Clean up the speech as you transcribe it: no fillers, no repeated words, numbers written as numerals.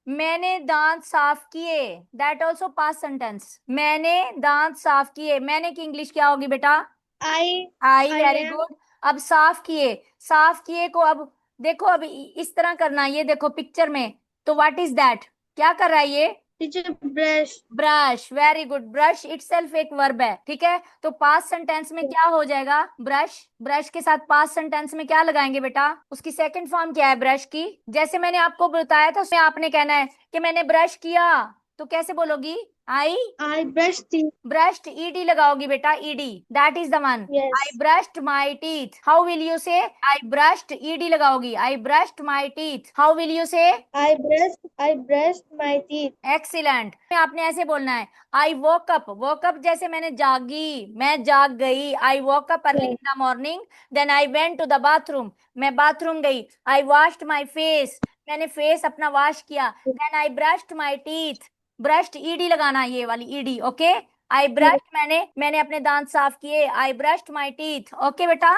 मैंने दांत साफ किए, दैट ऑल्सो पास्ट सेंटेंस। मैंने दांत साफ किए, मैंने की इंग्लिश क्या होगी बेटा? आई आई, आई वेरी एम गुड। अब साफ किए, साफ किए को अब देखो, अब इस तरह करना, ये देखो पिक्चर में, तो व्हाट इज दैट? क्या कर रहा है ये? Teacher brush. Brush, very good. Brush itself एक वर्ब है, ठीक है। तो पास्ट सेंटेंस में क्या हो जाएगा? ब्रश। ब्रश के साथ पास्ट सेंटेंस में क्या लगाएंगे बेटा? उसकी सेकंड फॉर्म क्या है ब्रश की? जैसे मैंने आपको बताया था, उसमें आपने कहना है कि मैंने ब्रश किया, तो कैसे बोलोगी? I I brush teeth. Brushed, ED लगाओगी बेटा, ED, that is the one. Yes. I brushed my teeth, how will you say? I brushed, ED लगाओगी, I brushed my teeth, how will you say? I brush my teeth. Excellent. आपने ऐसे बोलना है, आई woke up. Woke up जैसे मैंने जागी, मैं जाग गई। I woke up early in yes. The morning, then I went to the bathroom, मैं बाथरूम गई। आई वॉश्ड माई फेस, मैंने फेस अपना वॉश किया। Then I brushed my teeth, brushed ED लगाना, ये वाली ईडी, ओके। आई ब्रश्ड, मैंने अपने दांत साफ किए। आई ब्रश्ड माई टीथ, ओके बेटा।